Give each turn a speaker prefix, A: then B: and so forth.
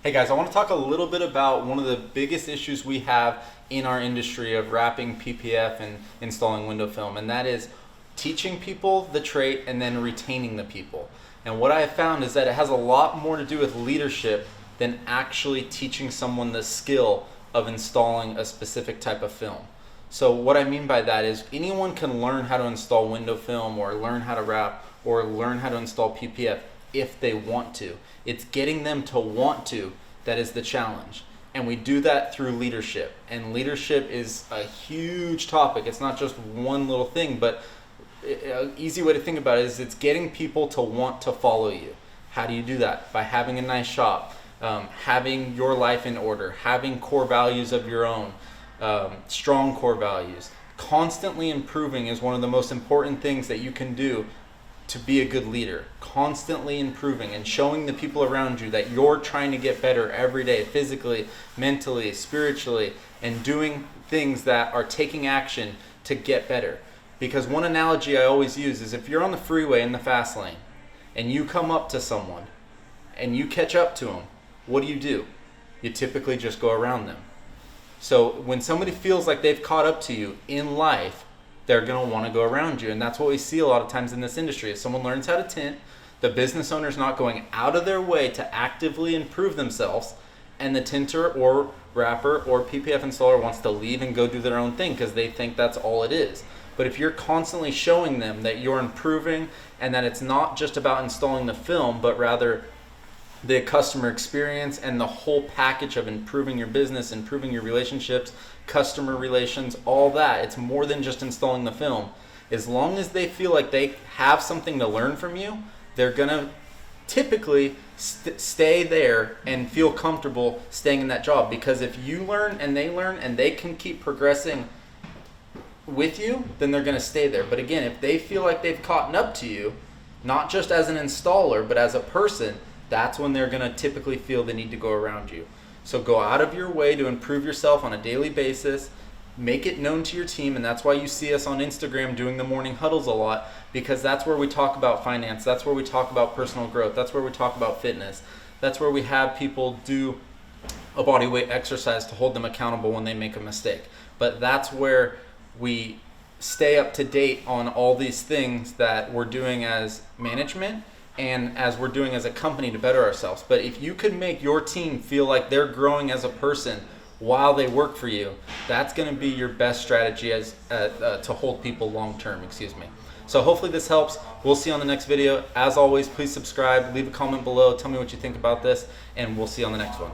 A: Hey guys, I want to talk a little bit about one of the biggest issues we have in our industry of wrapping PPF and installing window film, and that is teaching people the trait and then retaining the people. And what I have found is that it has a lot more to do with leadership than actually teaching someone the skill of installing a specific type of film. So what I mean by that is anyone can learn how to install window film or learn how to wrap or learn how to install PPF if they want to. It's getting them to want to that is the challenge. And we do that through leadership. And leadership is a huge topic. It's not just one little thing, but an easy way to think about it is it's getting people to want to follow you. How do you do that? By having a nice shop, having your life in order, having core values of your own, strong core values. Constantly improving is one of the most important things that you can do to be a good leader. Constantly improving and showing the people around you that you're trying to get better every day, physically, mentally, spiritually, and doing things that are taking action to get better. Because one analogy I always use is if you're on the freeway in the fast lane and you come up to someone and you catch up to them, what do? You typically just go around them. So when somebody feels like they've caught up to you in life, they're going to want to go around you. And that's what we see a lot of times in this industry. If someone learns how to tint, the business owner's not going out of their way to actively improve themselves, and the tinter or wrapper or PPF installer wants to leave and go do their own thing because they think that's all it is. But if you're constantly showing them that you're improving and that it's not just about installing the film, but rather the customer experience and the whole package of improving your business, improving your relationships, customer relations, all that. It's more than just installing the film. As long as they feel like they have something to learn from you, they're gonna typically stay there and feel comfortable staying in that job. Because if you learn and they can keep progressing with you, then they're gonna stay there. But again, if they feel like they've caught up to you, not just as an installer, but as a person, that's when they're gonna typically feel the need to go around you. So go out of your way to improve yourself on a daily basis, make it known to your team, and that's why you see us on Instagram doing the morning huddles a lot, because that's where we talk about finance, that's where we talk about personal growth, that's where we talk about fitness, that's where we have people do a body weight exercise to hold them accountable when they make a mistake. But that's where we stay up to date on all these things that we're doing as management and as we're doing as a company to better ourselves. But if you could make your team feel like they're growing as a person while they work for you, that's going to be your best strategy to hold people long term. So hopefully this helps. We'll see you on the next video. As always, please subscribe, leave a comment below, tell me what you think about this, and we'll see you on the next one.